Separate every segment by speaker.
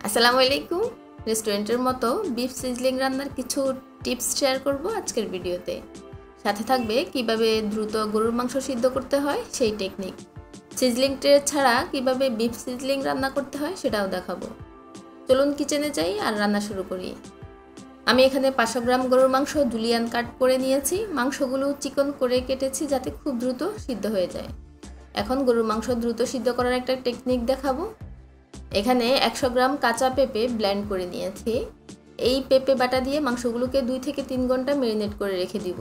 Speaker 1: আসসালামু আলাইকুম। রেস্টুরেন্টের মতো বিফ সিজলিং রান্নার কিছু টিপস শেয়ার করব আজকের ভিডিওতে। সাথে থাকবে কিভাবে দ্রুত গরুর মাংস সিদ্ধ করতে হয় সেই টেকনিক। সিজলিং ট্রে ছাড়া কিভাবে বিফ সিজলিং রান্না করতে হয় সেটাও দেখাবো। চলুন কিচেনে যাই আর রান্না শুরু করি। আমি এখানে 500 গ্রাম গরুর মাংস জুলিয়ান কাট করে নিয়েছি। মাংসগুলো চিকন করে কেটেছি যাতে খুব দ্রুত সিদ্ধ হয়ে যায়। এখন গরুর মাংস দ্রুত সিদ্ধ করার একটা টেকনিক দেখাবো। এখানে 100 গ্রাম কাঁচা পেঁপে ব্লেন্ড করে নিয়েছি। এই পেঁপে বাটা দিয়ে মাংসগুলোকে 2 থেকে 3 ঘন্টা ম্যারিনেট করে রেখে দিব।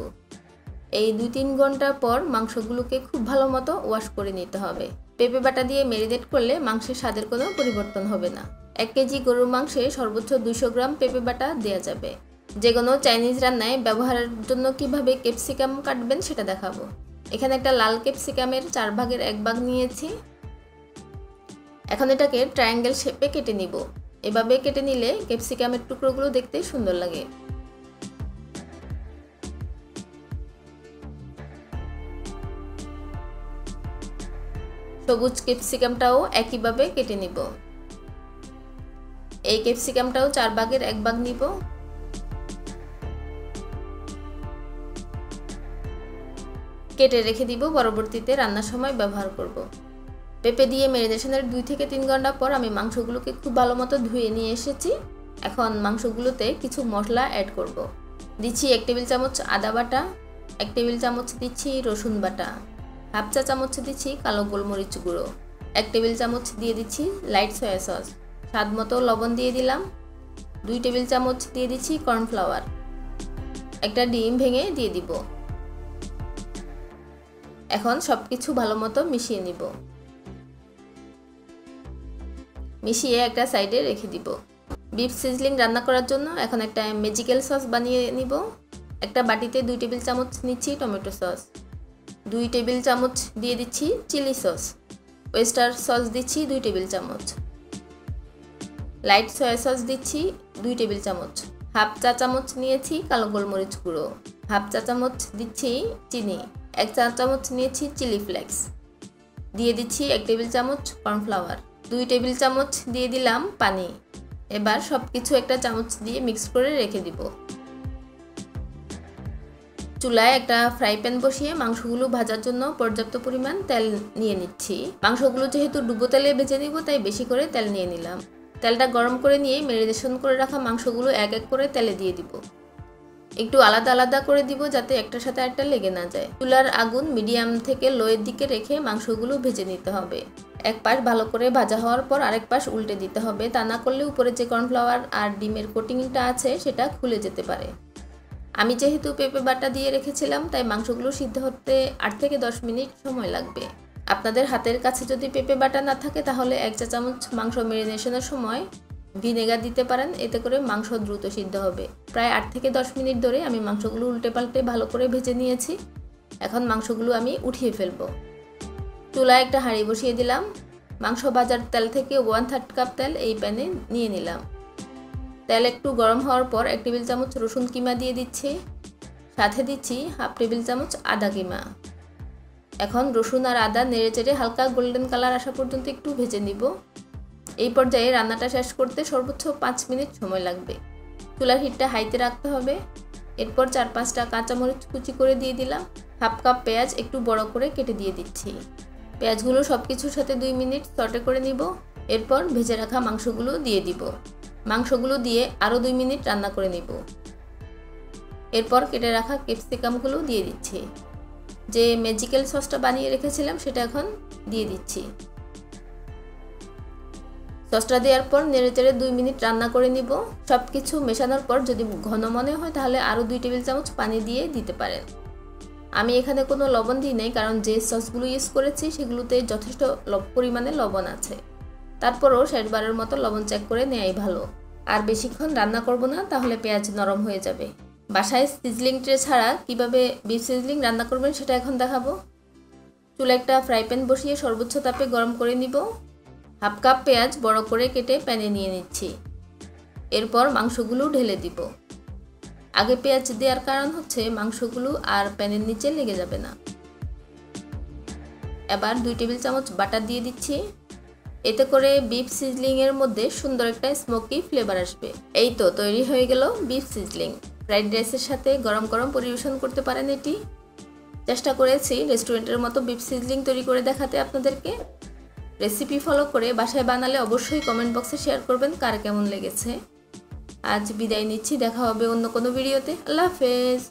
Speaker 1: এই 2-3 ঘন্টা পর মাংসগুলোকে খুব ভালো মতো ওয়াশ করে নিতে হবে। পেঁপে বাটা দিয়ে ম্যারিনেট করলে মাংসের স্বাদের কোনো পরিবর্তন হবে না। 1 কেজি গরুর মাংসে সর্বোচ্চ 200 গ্রাম পেঁপে বাটা দেওয়া যাবে। যে কোনো চাইনিজ রান্নায় ব্যবহারের জন্য কিভাবে ক্যাপসিকাম কাটবেন সেটা দেখাবো। এখানে একটা লাল ক্যাপসিকামের 4 ভাগের 1 ভাগ নিয়েছি। এখন এটাকে ট্রায়াঙ্গেল শেপে কেটে নিব। এভাবে কেটে নিলে ক্যাপসিকামের টুকরোগুলো দেখতে সুন্দর লাগে। সবুজ ক্যাপসিকামটাও একইভাবে কেটে নিব। এই ক্যাপসিকামটাও 4 ভাগের 1 ভাগ নিব। কেটে রেখে দিব, পরবর্তীতে রান্নার সময় ব্যবহার করব। পেঁপে দিয়ে ম্যারিনেশনের 2 থেকে 3 ঘন্টা পর আমি মাংসগুলোকে খুব ভালো মতো ধুয়ে নিয়ে এসেছি। এখন মাংসগুলোতে কিছু মশলা অ্যাড করব। দিচ্ছি 1 টেবিল চামচ আদা বাটা, 1 টেবিল চামচ দিচ্ছি রসুন বাটা, হাফ চা চামচ দিচ্ছি কালো গোলমরিচ গুঁড়ো, 1 টেবিল চামচ দিয়ে দিচ্ছি লাইট সয়া সস, স্বাদ মতো লবণ দিয়ে দিলাম, 2 টেবিল চামচ দিয়ে দিচ্ছি কর্নফ্লাওয়ার, একটা ডিম ভেঙে দিয়ে দিব। এখন সবকিছু ভালো মতো মিশিয়ে নিব। মিশিয়ে একটা সাইডে রেখে দিব। বিফ সিজলিং রান্না করার জন্য এখন একটা ম্যাজিক্যাল সস বানিয়ে নিব। একটা বাটিতে 2 টেবিল চামচ নিচ্ছি টমেটো সস, 2 টেবিল চামচ দিয়ে দিচ্ছি চিলি সস, ওয়েস্টার সস দিচ্ছি 2 টেবিল চামচ, লাইট সয়া সস দিচ্ছি 2 টেবিল চামচ, হাফ চা চামচ নিয়েছি কালো গোলমরিচ গুঁড়ো, হাফ চা চামচ দিচ্ছি চিনি, 1 চা চামচ নিয়েছি চিলি ফ্লেক্স, দিয়ে দিচ্ছি 1 টেবিল চামচ কর্নফ্লাওয়ার, 2 টেবিল চামচ দিয়ে দিলাম পানি। এবার সবকিছু একটা চামচ দিয়ে মিক্স করে রেখে দিব। চুলায় একটা ফ্রাই প্যান বসিয়ে মাংসগুলো ভাজার জন্য পর্যাপ্ত পরিমাণ তেল নিয়ে নিচ্ছি। মাংসগুলো যেহেতু ডুবো তেলে ভেজে নিব তাই বেশি করে তেল নিয়ে নিলাম। তেলটা গরম করে নিয়ে ম্যারিনেশন করে রাখা মাংসগুলো এক এক করে তেলে দিয়ে দিব। একটু আলাদা আলাদা করে দিব যাতে একটার সাথে একটা লেগে না যায়। চুলার আগুন মিডিয়াম থেকে লোয়ের দিকে রেখে মাংসগুলো ভেজে নিতে হবে। এক পাশ ভালো করে ভাজা হওয়ার পর আরেক পাশ উল্টে দিতে হবে। তা না করলে উপরে যে কর্নফ্লাওয়ার আর ডিমের কোটিংটা আছে সেটা খুলে যেতে পারে। আমি যেহেতু পেঁপে বাটা দিয়ে রেখেছিলাম তাই মাংসগুলো সিদ্ধ হতে 8 থেকে 10 মিনিট সময় লাগবে। আপনাদের হাতের কাছে যদি পেঁপে বাটা না থাকে তাহলে 1 চা চামচ মাংস ম্যারিনেশনের সময় ভিনেগার দিতে পারেন, এতে করে মাংস দ্রুত সিদ্ধ হবে। প্রায় 8 থেকে 10 মিনিট ধরে আমি মাংসগুলো উল্টে পাল্টে ভালো করে ভেজে নিয়েছি। এখন মাংসগুলো আমি উঠিয়ে ফেলবো। চুলায় একটা হাঁড়ি বসিয়ে দিলাম। মাংস ভাজার তেল থেকে 1/3 কাপ তেল এই প্যানে নিয়ে নিলাম। তেল একটু গরম হওয়ার পর 1 টেবিল চামচ রসুন কিমা দিয়ে দিচ্ছি, সাথে দিচ্ছি হাফ টেবিল চামচ আদা কিমা। এখন রসুন আর আদা নেড়েচেড়ে হালকা গোল্ডেন কালার আসা পর্যন্ত একটু ভেজে নিব। এই পর্যায়ে রান্নাটা শেষ করতে সর্বোচ্চ 5 মিনিট সময় লাগবে। চুলার হিটটা হাইতে রাখতে হবে। এরপর 4-5টা কাঁচামরিচ কুচি করে দিয়ে দিলাম। হাফ কাপ পেঁয়াজ একটু বড় করে কেটে দিয়ে দিচ্ছি। পেঁয়াজগুলো সব কিছুর সাথে 2 মিনিট সটে করে নিব। এরপর ভেজে রাখা মাংসগুলো দিয়ে দিব। মাংসগুলো দিয়ে আরও 2 মিনিট রান্না করে নিব। এরপর কেটে রাখা ক্যাপসিকামগুলো দিয়ে দিচ্ছি। যে ম্যাজিক্যাল সসটা বানিয়ে রেখেছিলাম সেটা এখন দিয়ে দিচ্ছি। সসটা দেওয়ার পর নেড়েচেড়ে 2 মিনিট রান্না করে নিব। সব কিছু মেশানোর পর যদি ঘন মনে হয় তাহলে আরও 2 টেবিল চামচ পানি দিয়ে দিতে পারেন। আমি এখানে কোনো লবণ দিই নাই, কারণ যে সসগুলো ইউজ করেছি সেগুলোতে যথেষ্ট পরিমাণে লবণ আছে। তারপরও শেষবারের মতো লবণ চেক করে নেওয়াই ভালো। আর বেশিক্ষণ রান্না করব না, তাহলে পেঁয়াজ নরম হয়ে যাবে। বাসায় সিজলিং ট্রে ছাড়া কিভাবে বিফ সিজলিং রান্না করবেন সেটা এখন দেখাবো। চুলায় একটা ফ্রাই প্যান বসিয়ে সর্বোচ্চ তাপে গরম করে নিব। হাফ কাপ পেঁয়াজ বড় করে কেটে প্যানে নিয়ে নিচ্ছি। এরপর মাংসগুলো ঢেলে দিব। আগে পেঁয়াজ দেওয়ার কারণ হচ্ছে মাংসগুলো আর প্যানের নিচে লেগে যাবে না। এবার 2 টেবিল চামচ বাটার দিয়ে দিচ্ছি। এতে করে বিফ সিজলিং এর মধ্যে সুন্দর একটা স্মোকি ফ্লেভার আসবে। এই তো তৈরি হয়ে গেল বিফ সিজলিং। ফ্রাইড রাইসের সাথে গরম গরম পরিবেশন করতে পারেন এটি। চেষ্টা করেছি রেস্টুরেন্টের মতো বিফ সিজলিং তৈরি করে দেখাতে আপনাদেরকে। রেসিপি ফলো করে বাসায় বানালে অবশ্যই কমেন্ট বক্সে শেয়ার করবেন কার কেমন লেগেছে। আজ বিদায় নিচ্ছি, দেখা হবে অন্য কোনো ভিডিওতে। আল্লাহ হাফেজ।